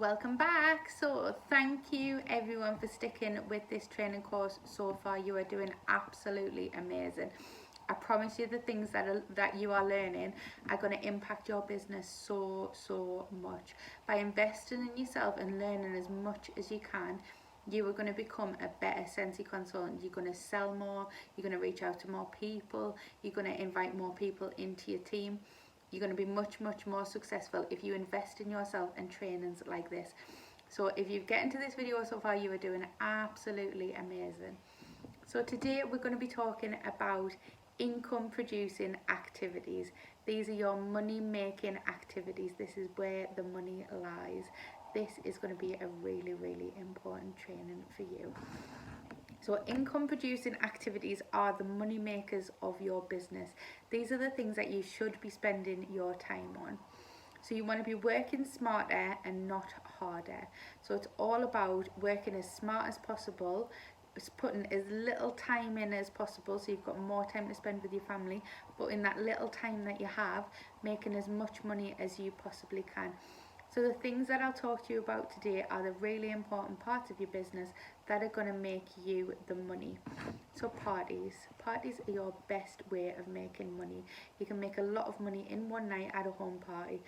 Welcome back. So thank you everyone for sticking with this training course so far. You are doing absolutely amazing. I promise you the things that you are learning are going to impact your business so much. By investing in yourself and learning as much as you can, you are going to become a better Sensi consultant. You're going to sell more, you're going to reach out to more people, you're going to invite more people into your team. You're going to be much more successful if you invest in yourself and trainings like this. So if you get into this video so far, you are doing absolutely amazing. So today we're going to be talking about income producing activities. These are your money making activities. This is where the money lies. This is going to be a really important training for you. So income producing activities are the money makers of your business. These are the things that you should be spending your time on. So you want to be working smarter and not harder. So it's all about working as smart as possible, putting as little time in as possible so you've got more time to spend with your family, but in that little time that you have, making as much money as you possibly can. So the things that I'll talk to you about today are the really important parts of your business that are going to make you the money. So parties are your best way of making money. You can make a lot of money in one night at a home party,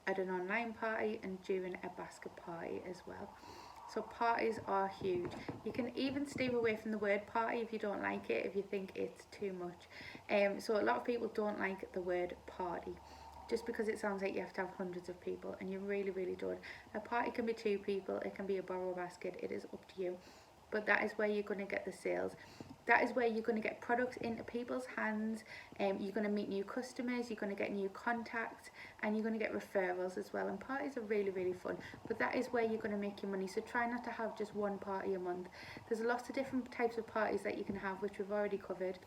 at an online party, and during a basket party as well. So parties are huge. You can even stay away from the word party if you don't like it, if you think it's too much. So a lot of people don't like the word party, just because it sounds like you have to have hundreds of people, and you really don't. A party can be 2 people, it can be a borrow basket, it is up to you. But that is where you're going to get the sales. That is where you're going to get products into people's hands. You're going to meet new customers, you're going to get new contacts, and you're going to get referrals as well. And parties are really fun, but that is where you're going to make your money. So try not to have just one party a month. There's lots of different types of parties that you can have, which we've already covered.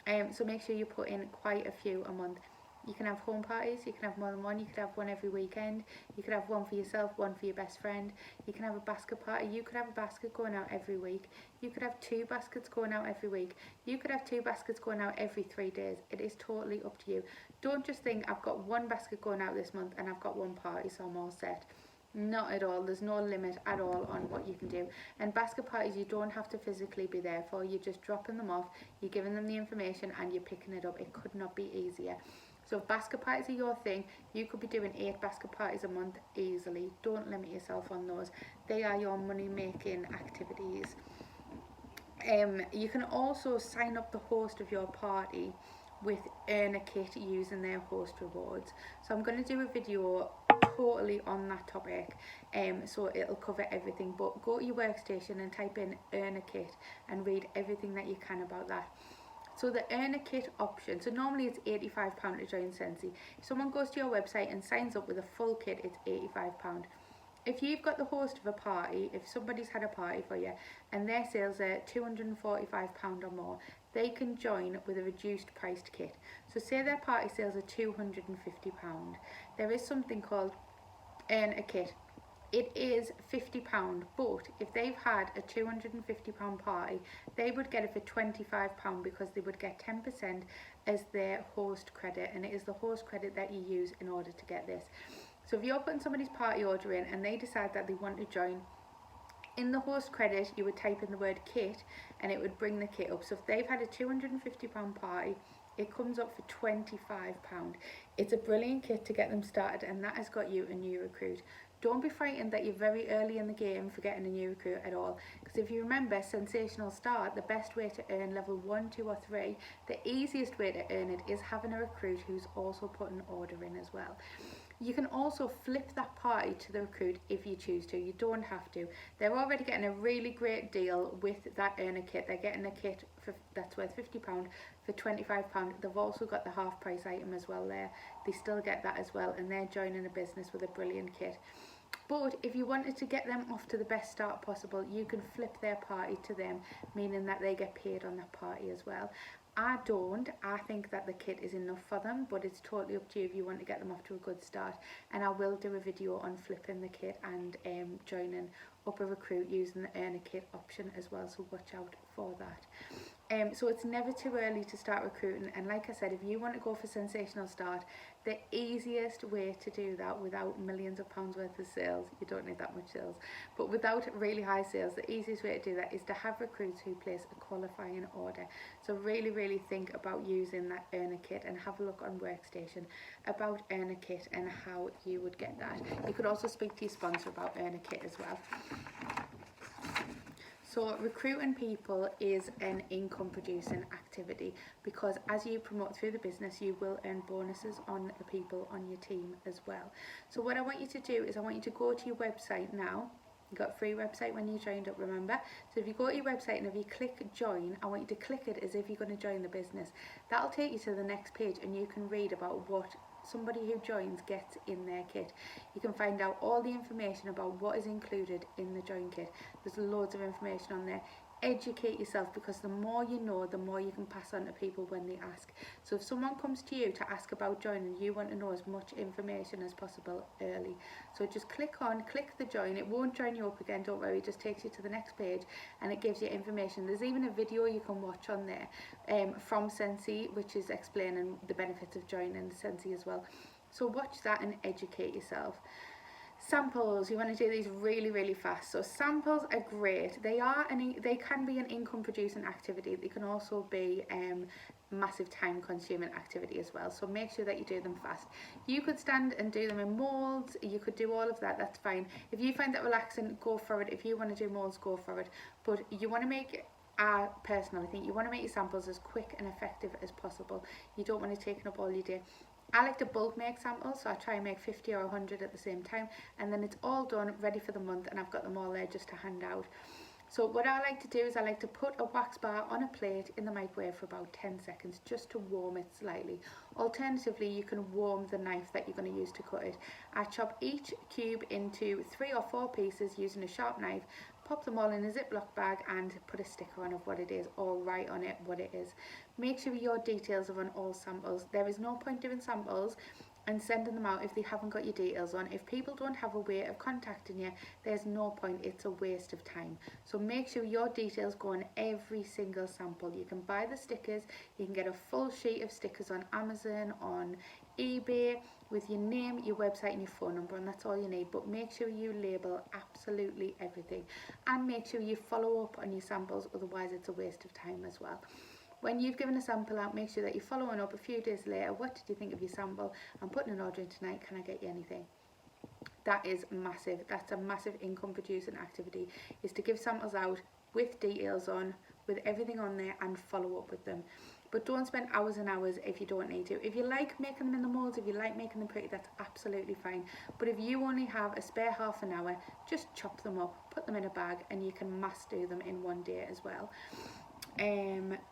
So make sure you put in quite a few a month. You can have home parties, you can have more than one, you could have one every weekend, you could have one for yourself, one for your best friend, you can have a basket party, you could have a basket going out every week, you could have 2 baskets going out every week, you could have 2 baskets going out every 3 days. It is totally up to you. Don't just think I've got 1 basket going out this month and I've got 1 party so I'm all set. Not at all. There's no limit at all on what you can do. And basket parties you don't have to physically be there for. You're just dropping them off, you're giving them the information and you're picking it up. It could not be easier. So if basket parties are your thing, you could be doing 8 basket parties a month easily. Don't limit yourself on those. They are your money making activities. You can also sign up the host of your party with Earn a Kit using their host rewards. So I'm going to do a video totally on that topic, so it'll cover everything, but go to your workstation and type in Earn a Kit and read everything that you can about that. So the Earn a Kit option, so normally it's £85 to join Sensi. If someone goes to your website and signs up with a full kit, it's £85. If you've got the host of a party, if somebody's had a party for you and their sales are £245 or more, they can join with a reduced priced kit. So say their party sales are £250. There is something called Earn a Kit. It is £50, but if they've had a £250 party, they would get it for £25 because they would get 10% as their host credit, and it is the host credit that you use in order to get this. So if you're putting somebody's party order in and they decide that they want to join, in the host credit you would type in the word kit and it would bring the kit up. So if they've had a £250 party, it comes up for £25. It's a brilliant kit to get them started, and that has got you a new recruit. Don't be frightened that you're very early in the game for getting a new recruit at all, because if you remember Sensational Start, the best way to earn level 1, 2 or 3, the easiest way to earn it is having a recruit who's also put an order in as well. You can also flip that party to the recruit if you choose to. You don't have to. They're already getting a really great deal with that Earn a Kit. They're getting a kit that's worth £50 for £25. They've also got the half price item as well there. They still get that as well, and they're joining a business with a brilliant kit. But if you wanted to get them off to the best start possible, you can flip their party to them, meaning that they get paid on that party as well. I don't. I think that the kit is enough for them, but it's totally up to you if you want to get them off to a good start. And I will do a video on flipping the kit and joining up a recruit using the Earn a Kit option as well, so watch out for that. So it's never too early to start recruiting, and like I said, if you want to go for sensational start, the easiest way to do that without millions of pounds worth of sales, you don't need that much sales, but without really high sales, the easiest way to do that is to have recruits who place a qualifying order. So really think about using that earner kit, and have a look on Workstation about earner kit and how you would get that. You could also speak to your sponsor about earner kit as well. So recruiting people is an income producing activity, because as you promote through the business, you will earn bonuses on the people on your team as well. So what I want you to do is I want you to go to your website now. You got a free website when you joined up, remember? So if you go to your website and if you click join, I want you to click it as if you're going to join the business. That'll take you to the next page, and you can read about what somebody who joins gets in their kit. You can find out all the information about what is included in the join kit. There's loads of information on there. Educate yourself, because the more you know, the more you can pass on to people when they ask. So if someone comes to you to ask about joining, you want to know as much information as possible early. So just click the join. It won't join you up again, don't worry, it just takes you to the next page and it gives you information. There's even a video you can watch on there from Sensi, which is explaining the benefits of joining Sensi as well. So watch that and educate yourself. Samples, you want to do these really fast. So samples are great. They can be an income producing activity. They can also be massive time consuming activity as well. So make sure that you do them fast. You could stand and do them in molds. You could do all of that. That's fine. If you find that relaxing, go for it. If you want to do molds, go for it. But you want to make personally, I think you want to make your samples as quick and effective as possible. You don't want to take up all your day. I like to bulk make samples, so I try and make 50 or 100 at the same time, and then it's all done, ready for the month, and I've got them all there just to hand out. So what I like to do is I like to put a wax bar on a plate in the microwave for about 10 seconds just to warm it slightly. Alternatively, you can warm the knife that you're going to use to cut it. I chop each cube into 3 or 4 pieces using a sharp knife, pop them all in a Ziploc bag and put a sticker on of what it is, or write on it what it is. Make sure your details are on all samples. There is no point doing samples and sending them out if they haven't got your details on. If people don't have a way of contacting you, there's no point, it's a waste of time. So make sure your details go on every single sample. You can buy the stickers, you can get a full sheet of stickers on Amazon, on eBay, with your name, your website and your phone number, and that's all you need. But make sure you label absolutely everything, and make sure you follow up on your samples, otherwise it's a waste of time as well. When you've given a sample out, make sure that you're following up a few days later. What did you think of your sample? I'm putting an order in tonight, can I get you anything? That is massive. That's a massive income producing activity, is to give samples out with details on, with everything on there, and follow up with them. But don't spend hours and hours if you don't need to. If you like making them in the molds, if you like making them pretty, that's absolutely fine. But if you only have a spare half an hour, just chop them up, put them in a bag, and you can mass do them in one day as well.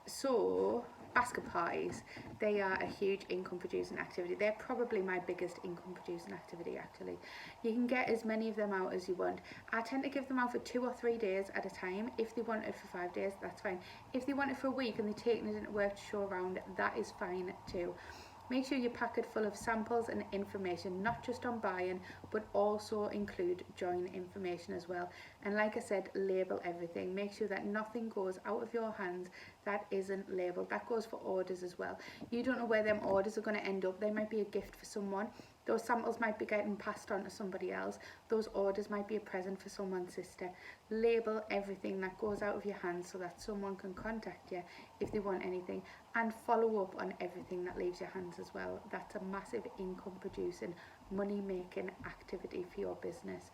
So basket parties, they are a huge income producing activity. They're probably my biggest income producing activity actually. You can get as many of them out as you want. I tend to give them out for 2 or 3 days at a time. If they want it for 5 days, that's fine. If they want it for a week and they're taking it into work to show around, that is fine too. Make sure you pack it full of samples and information, not just on buying, but also include join information as well. And like I said, label everything. Make sure that nothing goes out of your hands that isn't labelled. That goes for orders as well. You don't know where them orders are going to end up. They might be a gift for someone. Those samples might be getting passed on to somebody else. Those orders might be a present for someone's sister. Label everything that goes out of your hands so that someone can contact you if they want anything, and follow up on everything that leaves your hands as well. That's a massive income producing, money making activity for your business.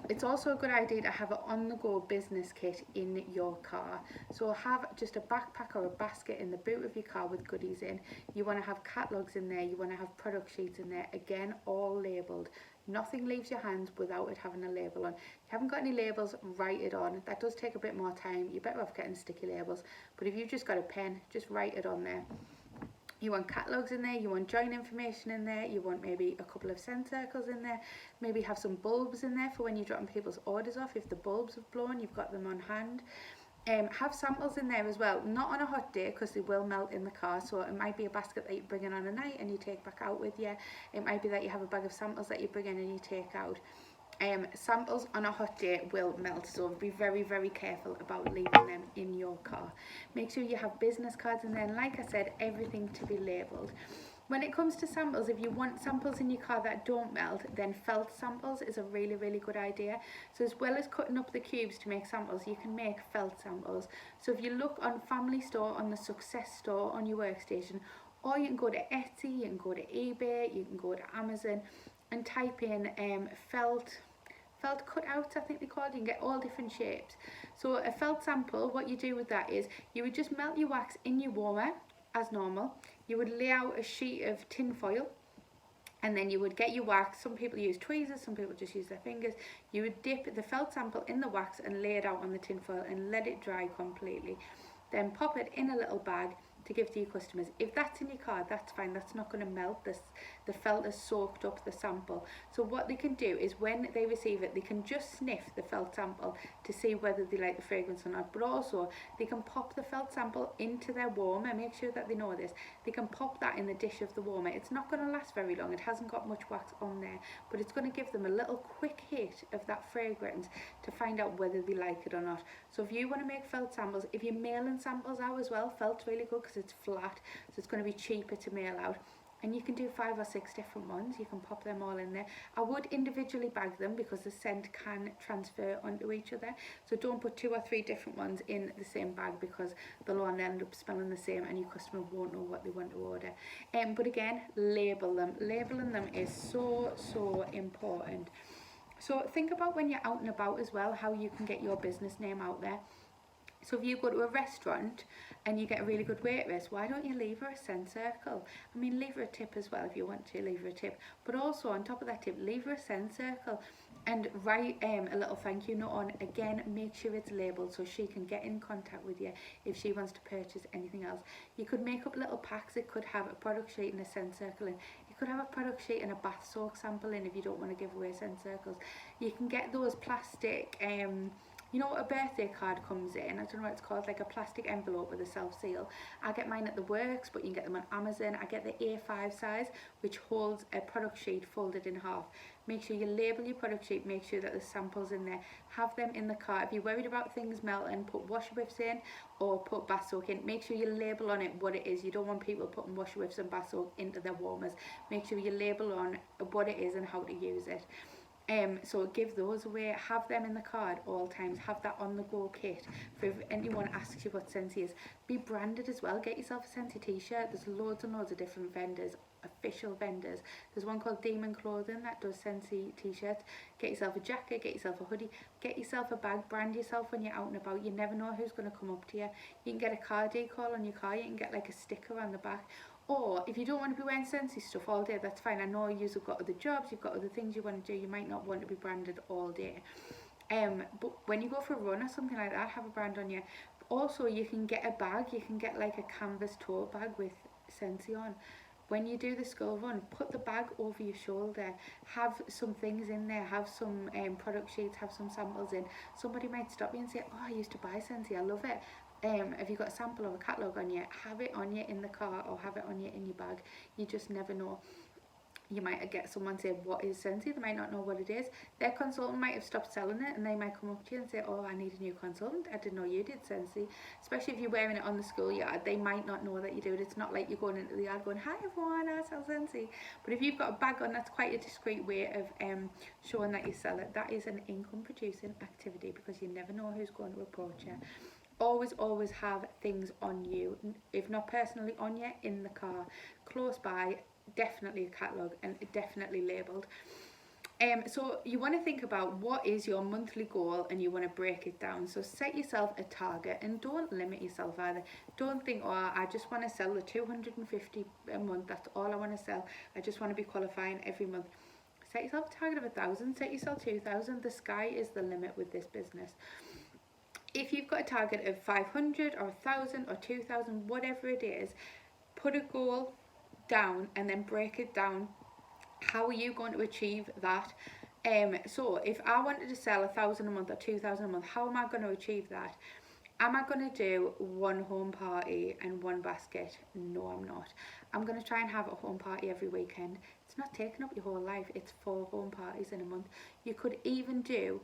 It's also a good idea to have an on the go business kit in your car. So have just a backpack or a basket in the boot of your car with goodies in. You want to have catalogues in there, you want to have product sheets in there, again all labelled. Nothing leaves your hands without it having a label on. If you haven't got any labels, write it on. That does take a bit more time. You're better off getting sticky labels. But if you've just got a pen, just write it on there. You want catalogues in there, you want join information in there, you want maybe a couple of scent circles in there, maybe have some bulbs in there for when you're dropping people's orders off. If the bulbs have blown, you've got them on hand. Have samples in there as well, not on a hot day because they will melt in the car. So it might be a basket that you bring in on a night and you take back out with you. It might be that you have a bag of samples that you bring in and you take out. Samples on a hot day will melt, so be very, very careful about leaving them in your car. Make sure you have business cards, and then, like I said, everything to be labelled. When it comes to samples, if you want samples in your car that don't melt, then felt samples is a really, really good idea. So as well as cutting up the cubes to make samples, you can make felt samples. So if you look on Family Store, on the Success Store on your workstation, or you can go to Etsy, you can go to eBay, you can go to Amazon and type in felt cutouts, I think they called. You can get all different shapes. So a felt sample, what you do with that is you would just melt your wax in your warmer as normal. You would lay out a sheet of tin foil, and then you would get your wax. Some people use tweezers, some people just use their fingers. You would dip the felt sample in the wax and lay it out on the tin foil and let it dry completely. Then pop it in a little bag to give to your customers. If that's in your car, that's fine, that's not going to melt. The felt has soaked up the sample. So what they can do is when they receive it, they can just sniff the felt sample to see whether they like the fragrance or not, but also they can pop the felt sample into their warmer. Make sure that they know this. They can pop that in the dish of the warmer. It's not going to last very long, it hasn't got much wax on there, but it's going to give them a little quick hit of that fragrance to find out whether they like it or not. So if you want to make felt samples, if you're mailing samples out as well, felt's really good because it's flat, so it's going to be cheaper to mail out. And you can do 5 or 6 different ones. You can pop them all in there. I would individually bag them because the scent can transfer onto each other. So don't put 2 or 3 different ones in the same bag because they'll all end up smelling the same and your customer won't know what they want to order. But again, label them. Labeling them is so important. So think about when you're out and about as well, how you can get your business name out there. So if you go to a restaurant and you get a really good waitress, why don't you leave her a scent circle? I mean, leave her a tip as well if you want to, leave her a tip. But also on top of that tip, leave her a scent circle and write a little thank you note on. Again, make sure it's labelled so she can get in contact with you if she wants to purchase anything else. You could make up little packs. It could have a product sheet and a scent circle in. You could have a product sheet and a bath soak sample in if you don't want to give away scent circles. You can get those plastic you know what a birthday card comes in? I don't know what it's called, like a plastic envelope with a self-seal. I get mine at the works, but you can get them on Amazon. I get the A5 size, which holds a product sheet folded in half. Make sure you label your product sheet, make sure that there's samples in there. Have them in the car. If you're worried about things melting, put washer whiffs in or put bath soak in. Make sure you label on it what it is. You don't want people putting washer whiffs and bath soak into their warmers. Make sure you label on what it is and how to use it. So give those away, have them in the car at all times, have that on the go kit for if anyone asks you what Scentsy is. Be branded as well, get yourself a Scentsy t-shirt. There's loads and loads of different vendors, official vendors. There's one called Demon Clothing that does Scentsy t-shirts. Get yourself a jacket, get yourself a hoodie, get yourself a bag, brand yourself when you're out and about. You never know who's going to come up to you. You can get a car decal on your car, you can get like a sticker on the back. Or if you don't want to be wearing Scentsy stuff all day, that's fine. I know you've got other jobs, you've got other things you want to do, you might not want to be branded all day. But when you go for a run or something like that, have a brand on you. Also, you can get a bag, you can get like a canvas tote bag with Scentsy on. When you do the school run, put the bag over your shoulder, have some things in there, have some product sheets, have some samples in. Somebody might stop you and say, oh, I used to buy Scentsy, I love it. If you've got a sample or a catalogue on you, have it on you in the car or have it on you in your bag. You just never know. You might get someone say, what is Scentsy? They might not know what it is. Their consultant might have stopped selling it and they might come up to you and say, oh, I need a new consultant. I didn't know you did Scentsy. Especially if you're wearing it on the schoolyard, they might not know that you do it. It's not like you're going into the yard going, hi everyone, I sell Scentsy. But if you've got a bag on, that's quite a discreet way of showing that you sell it. That is an income producing activity because you never know who's going to approach you. Always have things on you, if not personally on you, in the car, close by, definitely a catalogue and definitely labelled. So you want to think about what is your monthly goal and you want to break it down. So set yourself a target and don't limit yourself either. Don't think, oh, I just want to sell the 250 a month, that's all I want to sell. I just want to be qualifying every month. Set yourself a target of 1,000, set yourself 2,000. The sky is the limit with this business. If you've got a target of 500 or 1,000 or 2,000, whatever it is, put a goal down and then break it down. How are you going to achieve that? So if I wanted to sell 1,000 a month or 2,000 a month, how am I going to achieve that? Am I going to do one home party and one basket? No, I'm not. I'm going to try and have a home party every weekend. It's not taking up your whole life. It's 4 home parties in a month. You could even do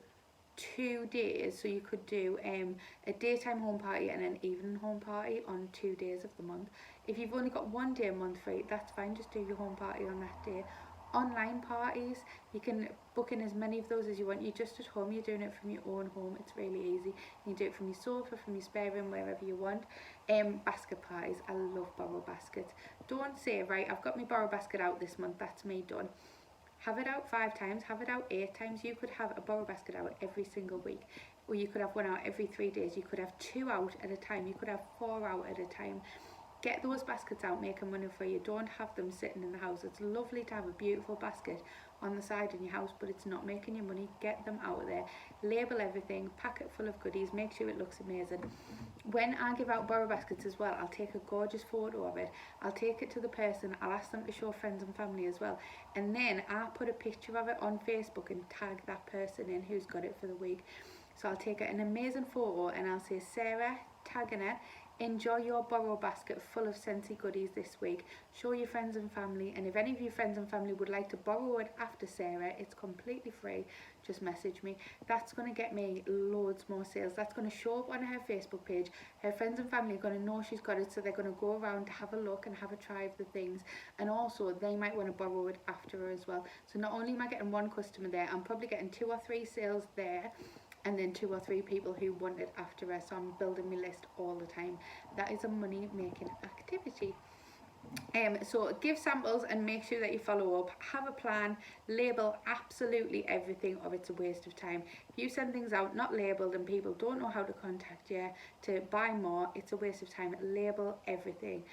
2 days, so you could do a daytime home party and an evening home party on 2 days of the month. If you've only got one day a month free, that's fine, just do your home party on that day. Online parties, you can book in as many of those as you want. You're just at home, you're doing it from your own home. It's really easy. You can do it from your sofa, from your spare room, wherever you want. Basket parties, I love borrow baskets. Don't say, right, I've got my borrow basket out this month, that's me done. Have it out 5 times, have it out 8 times. You could have a borrow basket out every single week, or you could have one out every 3 days. You could have 2 out at a time. You could have 4 out at a time. Get those baskets out, making money for you. Don't have them sitting in the house. It's lovely to have a beautiful basket on the side in your house, but it's not making you money. Get them out there. Label everything, pack it full of goodies, make sure it looks amazing. When I give out borrow baskets as well, I'll take a gorgeous photo of it. I'll take it to the person, I'll ask them to show friends and family as well. And then I put a picture of it on Facebook and tag that person in who's got it for the week. So I'll take an amazing photo and I'll say, Sarah, tagging it, enjoy your borrow basket full of Scentsy goodies this week. Show your friends and family, and if any of your friends and family would like to borrow it after Sarah, it's completely free. Just message me. That's going to get me loads more sales. That's going to show up on her Facebook page. Her friends and family are going to know she's got it, so they're going to go around to have a look and have a try of the things, and also they might want to borrow it after her as well. So not only am I getting one customer there, I'm probably getting 2 or 3 sales there, and then 2 or 3 people who want it after us. So I'm building my list all the time. That is a money making activity. So give samples and make sure that you follow up. Have a plan, label absolutely everything, or it's a waste of time. If you send things out not labeled and people don't know how to contact you to buy more, it's a waste of time. Label everything.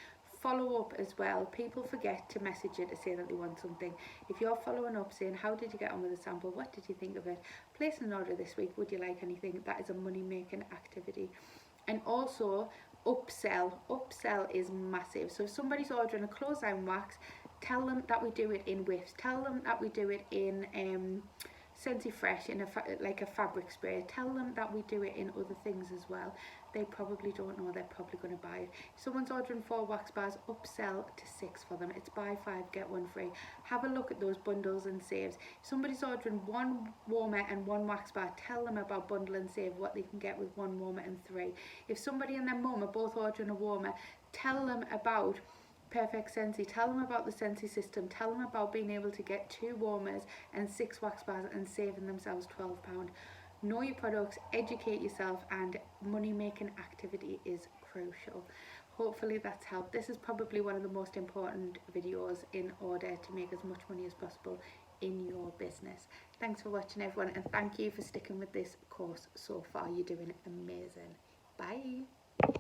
Follow up as well. People forget to message you to say that they want something. If you're following up saying, how did you get on with the sample, what did you think of it, place an order this week, would you like anything, that is a money making activity. And also upsell is massive. So if somebody's ordering a clothesline wax, tell them that we do it in whiffs, tell them that we do it in Scentsy Fresh, in like a fabric spray. Tell them that we do it in other things as well. They probably don't know, they're probably going to buy it. If someone's ordering 4 wax bars, upsell to 6 for them. It's buy 5 get 1 free. Have a look at those bundles and saves. If somebody's ordering 1 warmer and 1 wax bar, tell them about bundle and save, what they can get with 1 warmer and 3. If somebody and their mum are both ordering a warmer, tell them about Perfect Scentsy. Tell them about the Scentsy system. Tell them about being able to get 2 warmers and 6 wax bars and saving themselves £12. Know your products, educate yourself, and money making activity is crucial. Hopefully that's helped. This is probably one of the most important videos in order to make as much money as possible in your business. Thanks for watching, everyone, and thank you for sticking with this course so far. You're doing amazing. Bye.